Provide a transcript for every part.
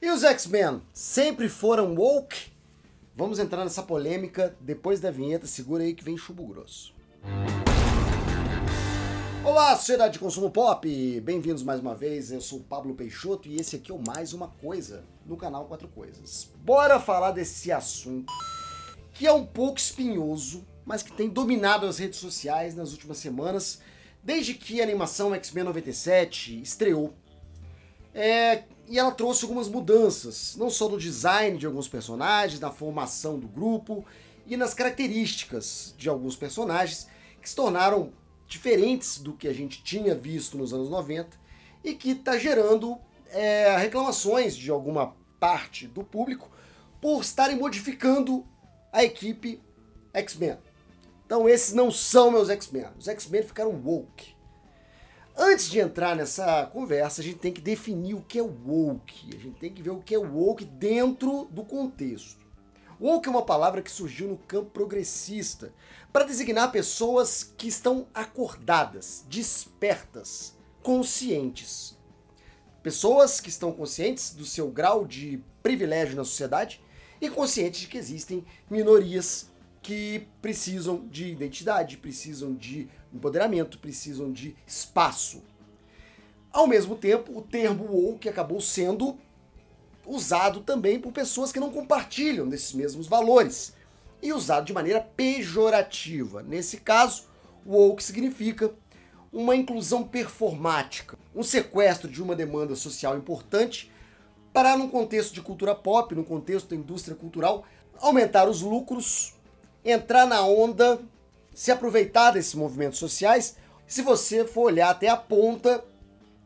E os X-Men sempre foram woke? Vamos entrar nessa polêmica depois da vinheta. Segura aí que vem chumbo grosso. Olá, sociedade de consumo pop! Bem-vindos mais uma vez, eu sou o Pablo Peixoto e esse aqui é o Mais Uma Coisa, no canal Quatro Coisas. Bora falar desse assunto que é um pouco espinhoso, mas que tem dominado as redes sociais nas últimas semanas, desde que a animação X-Men 97 estreou. E ela trouxe algumas mudanças, não só no design de alguns personagens, na formação do grupo e nas características de alguns personagens que se tornaram diferentes do que a gente tinha visto nos anos 90 e que está gerando reclamações de alguma parte do público por estarem modificando a equipe X-Men. Então esses não são meus X-Men, os X-Men ficaram woke. Antes de entrar nessa conversa, a gente tem que definir o que é woke. A gente tem que ver o que é woke dentro do contexto. Woke é uma palavra que surgiu no campo progressista para designar pessoas que estão acordadas, despertas, conscientes. Pessoas que estão conscientes do seu grau de privilégio na sociedade e conscientes de que existem minorias que precisam de identidade, precisam de empoderamento, precisam de espaço. Ao mesmo tempo, o termo woke acabou sendo usado também por pessoas que não compartilham desses mesmos valores e usado de maneira pejorativa. Nesse caso, woke significa uma inclusão performática, um sequestro de uma demanda social importante para, num contexto de cultura pop, no contexto da indústria cultural, aumentar os lucros, entrar na onda, se aproveitar desses movimentos sociais. Se você for olhar até a ponta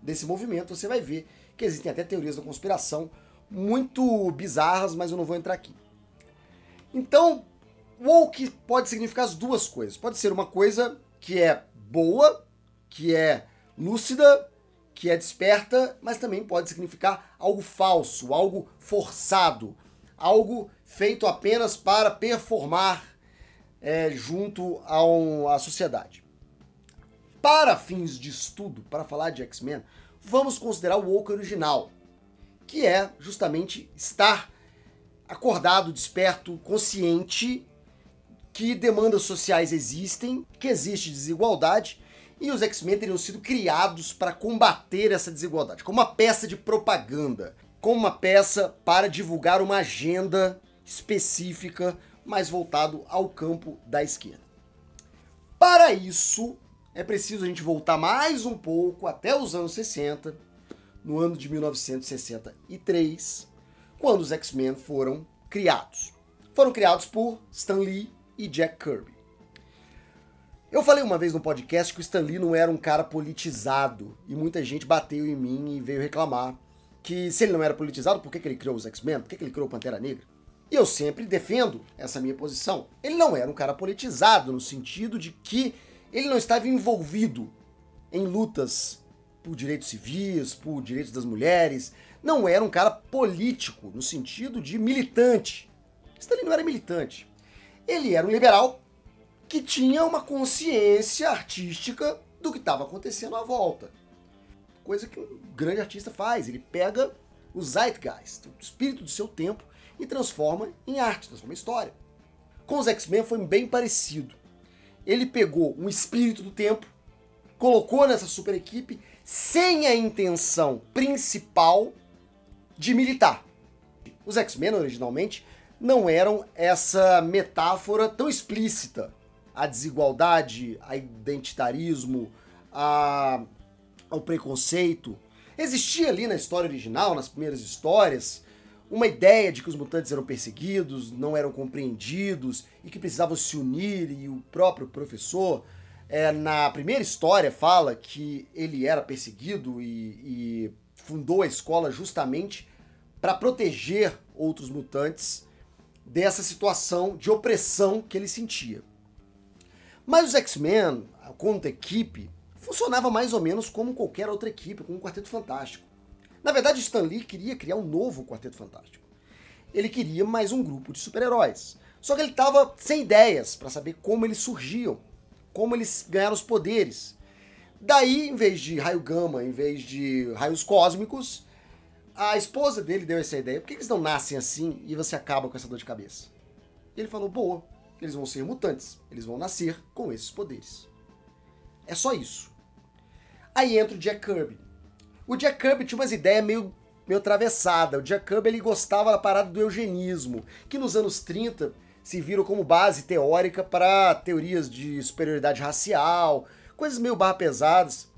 desse movimento, você vai ver que existem até teorias da conspiração muito bizarras, mas eu não vou entrar aqui. Então, woke pode significar as duas coisas. Pode ser uma coisa que é boa, que é lúcida, que é desperta, mas também pode significar algo falso, algo forçado, algo feito apenas para performar junto à sociedade. Para fins de estudo, para falar de X-Men, vamos considerar o woke original, que é justamente estar acordado, desperto, consciente que demandas sociais existem, que existe desigualdade, e os X-Men teriam sido criados para combater essa desigualdade, como uma peça de propaganda, como uma peça para divulgar uma agenda específica, mais voltado ao campo da esquerda. Para isso, é preciso a gente voltar mais um pouco até os anos 60, no ano de 1963, quando os X-Men foram criados. Foram criados por Stan Lee e Jack Kirby. Eu falei uma vez no podcast que o Stan Lee não era um cara politizado, e muita gente bateu em mim e veio reclamar que se ele não era politizado, por que ele criou os X-Men? Por que ele criou o Pantera Negra? E eu sempre defendo essa minha posição. Ele não era um cara politizado, no sentido de que ele não estava envolvido em lutas por direitos civis, por direitos das mulheres. Não era um cara político, no sentido de militante. Stanley não era militante. Ele era um liberal que tinha uma consciência artística do que estava acontecendo à volta. Coisa que um grande artista faz. Ele pega o zeitgeist, o espírito do seu tempo, e transforma em arte, transforma em história. Com os X-Men foi bem parecido. Ele pegou um espírito do tempo, colocou nessa super equipe sem a intenção principal de militar. Os X-Men originalmente não eram essa metáfora tão explícita à desigualdade, a identitarismo, ao preconceito. Existia ali na história original, nas primeiras histórias, uma ideia de que os mutantes eram perseguidos, não eram compreendidos e que precisavam se unir, e o próprio professor, na primeira história, fala que ele era perseguido e fundou a escola justamente para proteger outros mutantes dessa situação de opressão que ele sentia. Mas os X-Men, quanto equipe, funcionava mais ou menos como qualquer outra equipe, como um Quarteto Fantástico. Na verdade, Stan Lee queria criar um novo Quarteto Fantástico. Ele queria mais um grupo de super-heróis. Só que ele estava sem ideias para saber como eles surgiam, como eles ganharam os poderes. Daí, em vez de raio gama, em vez de raios cósmicos, a esposa dele deu essa ideia, por que eles não nascem assim e você acaba com essa dor de cabeça? E ele falou, boa, eles vão ser mutantes, eles vão nascer com esses poderes. É só isso. Aí entra o Jack Kirby. O Jack Kirby tinha umas ideias meio atravessadas. O Jack Kirby ele gostava da parada do eugenismo, que nos anos 30 se viram como base teórica para teorias de superioridade racial, coisas meio barra pesadas.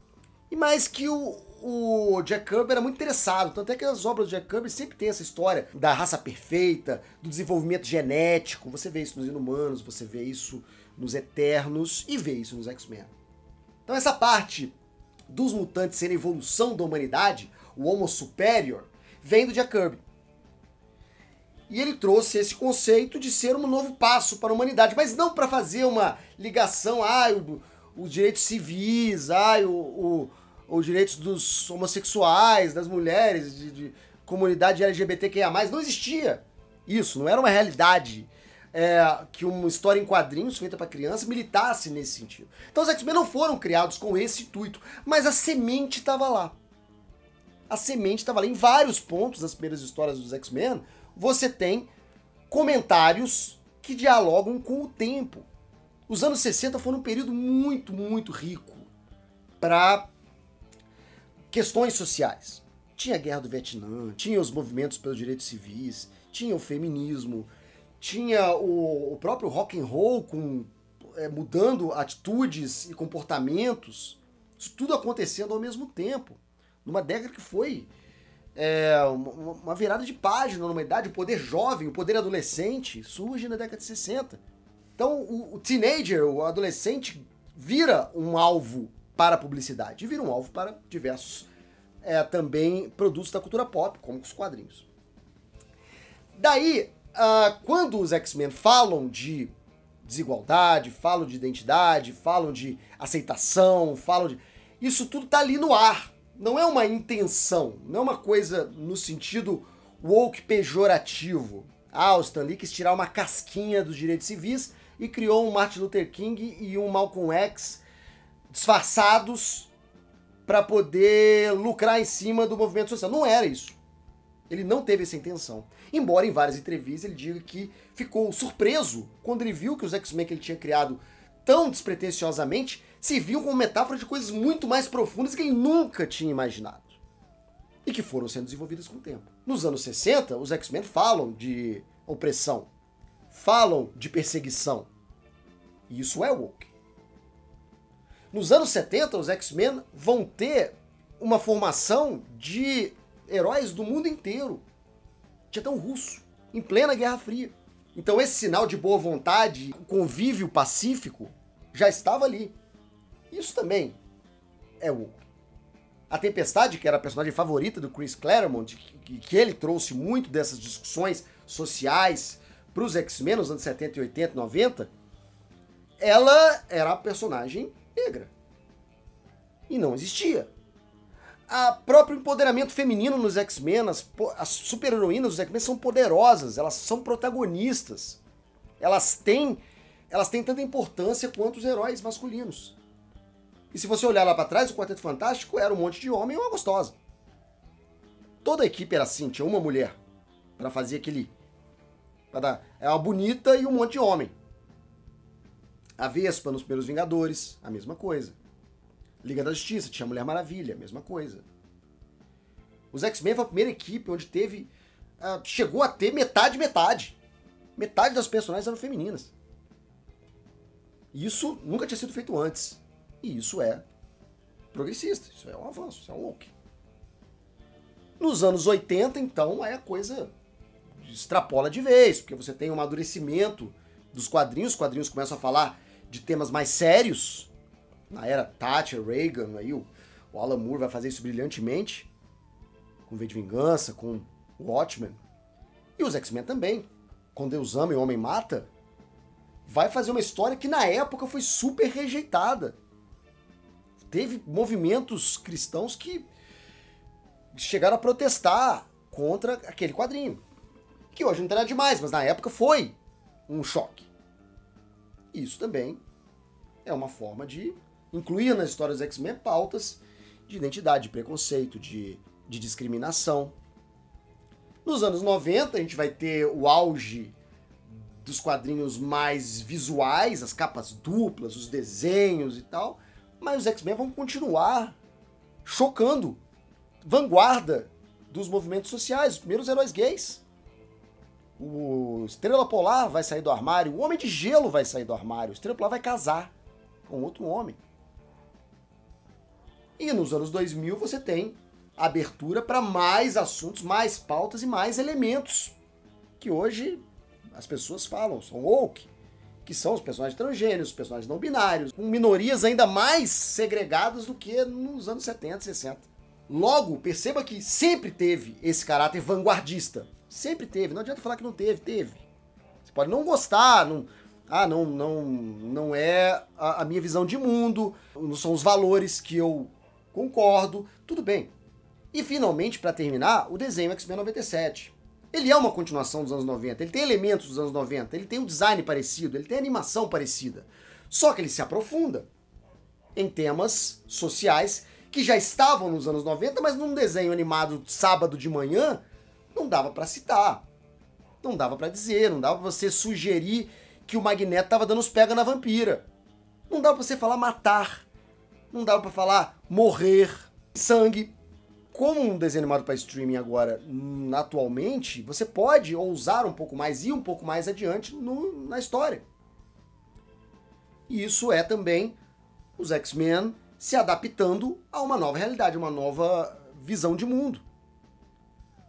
E mais que o Jack Kirby era muito interessado, tanto é que as obras do Jack Kirby sempre tem essa história da raça perfeita, do desenvolvimento genético, você vê isso nos Inumanos, você vê isso nos Eternos e vê isso nos X-Men. Então essa parte dos mutantes serem evolução da humanidade, o Homo Superior, vem do Jack Kirby. E ele trouxe esse conceito de ser um novo passo para a humanidade, mas não para fazer uma ligação, os direitos civis, os direitos dos homossexuais, das mulheres, de comunidade LGBTQIA+, não existia isso, não era uma realidade que uma história em quadrinhos feita para criança militasse nesse sentido. Então os X-Men não foram criados com esse intuito, mas a semente estava lá. A semente estava lá. Em vários pontos das primeiras histórias dos X-Men, você tem comentários que dialogam com o tempo. Os anos 60 foram um período muito, muito rico para questões sociais. Tinha a Guerra do Vietnã, tinha os movimentos pelos direitos civis, tinha o feminismo, tinha o próprio rock and roll mudando atitudes e comportamentos. Isso tudo acontecendo ao mesmo tempo. Numa década que foi uma virada de página na humanidade. O poder jovem, o poder adolescente surge na década de 60. Então o teenager, o adolescente, vira um alvo para a publicidade e vira um alvo para diversos também produtos da cultura pop, como os quadrinhos. Daí, quando os X-Men falam de desigualdade, falam de identidade, falam de aceitação, isso tudo tá ali no ar. Não é uma intenção, não é uma coisa no sentido woke pejorativo. O Stan Lee quis tirar uma casquinha dos direitos civis e criou um Martin Luther King e um Malcolm X disfarçados para poder lucrar em cima do movimento social. Não era isso. Ele não teve essa intenção. Embora em várias entrevistas ele diga que ficou surpreso quando ele viu que os X-Men que ele tinha criado tão despretensiosamente se viam como metáfora de coisas muito mais profundas que ele nunca tinha imaginado. E que foram sendo desenvolvidas com o tempo. Nos anos 60, os X-Men falam de opressão, falam de perseguição. E isso é woke. Nos anos 70, os X-Men vão ter uma formação de heróis do mundo inteiro. Tinha até um russo, em plena Guerra Fria. Então esse sinal de boa vontade, convívio pacífico, já estava ali. Isso também é woke. A Tempestade, que era a personagem favorita do Chris Claremont, que ele trouxe muito dessas discussões sociais para os X-Men nos anos 70, 80 e 90, ela era a personagem negra. E não existia. O próprio empoderamento feminino nos X-Men, as super-heroínas dos X-Men são poderosas, elas são protagonistas. Elas têm tanta importância quanto os heróis masculinos. E se você olhar lá pra trás, o Quarteto Fantástico era um monte de homem e uma gostosa. Toda a equipe era assim, tinha uma mulher pra fazer é uma bonita e um monte de homem. A Vespa nos primeiros Vingadores, a mesma coisa. Liga da Justiça, tinha a Mulher Maravilha, a mesma coisa. Os X-Men foi a primeira equipe onde chegou a ter metade. Metade das personagens eram femininas. Isso nunca tinha sido feito antes. E isso é progressista, isso é um avanço, isso é um woke. Nos anos 80, então, aí a coisa extrapola de vez, porque você tem um amadurecimento dos quadrinhos, os quadrinhos começam a falar de temas mais sérios. Na era Thatcher, Reagan, aí o Alan Moore vai fazer isso brilhantemente, com V de Vingança, com Watchmen. E os X-Men também, com Deus Ama e o Homem Mata, vai fazer uma história que na época foi super rejeitada. Teve movimentos cristãos que chegaram a protestar contra aquele quadrinho. Que hoje não tem nada demais, mas na época foi um choque. Isso também é uma forma de incluir nas histórias dos X-Men pautas de identidade, de preconceito, de discriminação. Nos anos 90, a gente vai ter o auge dos quadrinhos mais visuais, as capas duplas, os desenhos e tal, mas os X-Men vão continuar chocando, vanguarda dos movimentos sociais, os primeiros heróis gays. O Estrela Polar vai sair do armário, o Homem de Gelo vai sair do armário, o Estrela Polar vai casar com outro homem. E nos anos 2000 você tem a abertura para mais assuntos, mais pautas e mais elementos que hoje as pessoas falam, são woke, que são os personagens transgêneros, os personagens não binários, com minorias ainda mais segregadas do que nos anos 70 e 60. Logo, perceba que sempre teve esse caráter vanguardista. Sempre teve, não adianta falar que não teve, teve. Você pode não gostar, não é a minha visão de mundo, não são os valores que eu concordo, tudo bem. E finalmente, para terminar, o desenho X-Men 97. Ele é uma continuação dos anos 90, ele tem elementos dos anos 90, ele tem um design parecido, ele tem animação parecida. Só que ele se aprofunda em temas sociais que já estavam nos anos 90, mas num desenho animado sábado de manhã, não dava para citar. Não dava para dizer, não dava pra você sugerir que o Magneto tava dando os pega na vampira. Não dava pra você falar matar. Não dava pra falar morrer, sangue. Como um desenho animado para streaming agora, atualmente, você pode ousar um pouco mais, ir um pouco mais adiante na história. E isso é também os X-Men se adaptando a uma nova realidade, uma nova visão de mundo.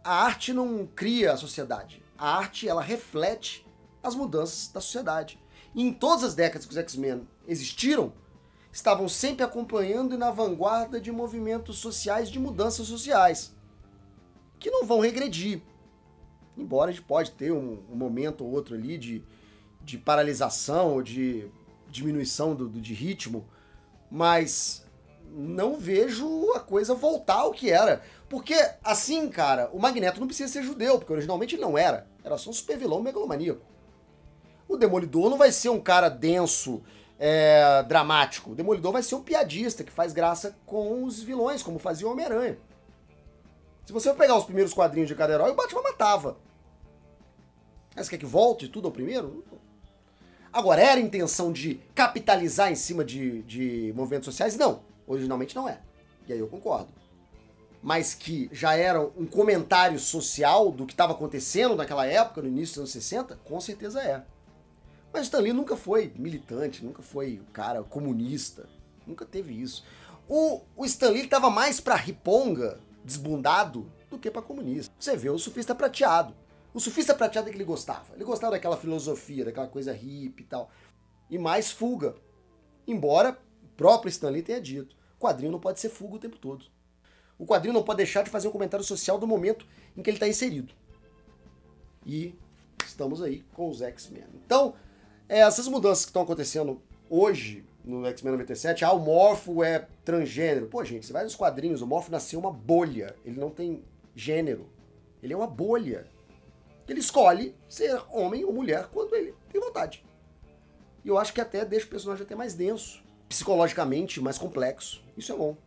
A arte não cria a sociedade. A arte, ela reflete as mudanças da sociedade. E em todas as décadas que os X-Men existiram, estavam sempre acompanhando e na vanguarda de movimentos sociais, de mudanças sociais, que não vão regredir. Embora a gente pode ter um momento ou outro ali de paralisação ou de diminuição de ritmo, mas não vejo a coisa voltar ao que era. Porque, assim, cara, o Magneto não precisa ser judeu, porque originalmente ele não era. Era só um super vilão megalomaníaco. O Demolidor não vai ser um cara denso, dramático. O Demolidor vai ser um piadista que faz graça com os vilões, como fazia o Homem-Aranha. Se você for pegar os primeiros quadrinhos de cada herói, o Batman matava. Mas você quer que volte tudo ao primeiro? Agora, era a intenção de capitalizar em cima de movimentos sociais? Não. Originalmente não é. E aí eu concordo. Mas que já era um comentário social do que estava acontecendo naquela época, no início dos anos 60, com certeza é. Mas Stan Lee nunca foi militante, nunca foi o cara comunista, nunca teve isso. O Stan Lee estava mais pra riponga, desbundado, do que pra comunista. Você vê o Surfista Prateado. O Surfista Prateado é que ele gostava. Ele gostava daquela filosofia, daquela coisa hippie e tal. E mais fuga. Embora o próprio Stan Lee tenha dito, o quadrinho não pode ser fuga o tempo todo. O quadrinho não pode deixar de fazer um comentário social do momento em que ele está inserido. E estamos aí com os X-Men. Então, essas mudanças que estão acontecendo hoje no X-Men 97, o Morpho é transgênero. Pô, gente, você vai nos quadrinhos, o Morpho nasceu uma bolha. Ele não tem gênero. Ele é uma bolha. Ele escolhe ser homem ou mulher quando ele tem vontade. E eu acho que até deixa o personagem até mais denso, psicologicamente mais complexo. Isso é bom.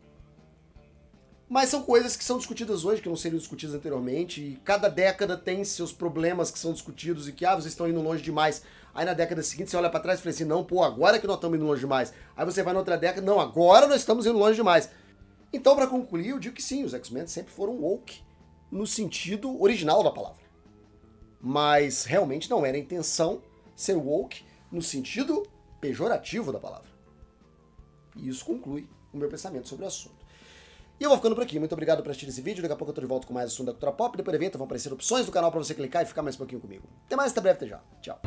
Mas são coisas que são discutidas hoje, que não seriam discutidas anteriormente, e cada década tem seus problemas que são discutidos e que, vocês estão indo longe demais. Aí na década seguinte você olha pra trás e fala assim, não, pô, agora que nós estamos indo longe demais. Aí você vai na outra década, não, agora nós estamos indo longe demais. Então, pra concluir, eu digo que sim, os X-Men sempre foram woke, no sentido original da palavra. Mas realmente não era a intenção ser woke no sentido pejorativo da palavra. E isso conclui o meu pensamento sobre o assunto. E eu vou ficando por aqui. Muito obrigado por assistir esse vídeo. Daqui a pouco eu tô de volta com mais assunto da cultura pop. Depois do evento vão aparecer opções do canal pra você clicar e ficar mais um pouquinho comigo. Até mais, até breve, até já. Tchau.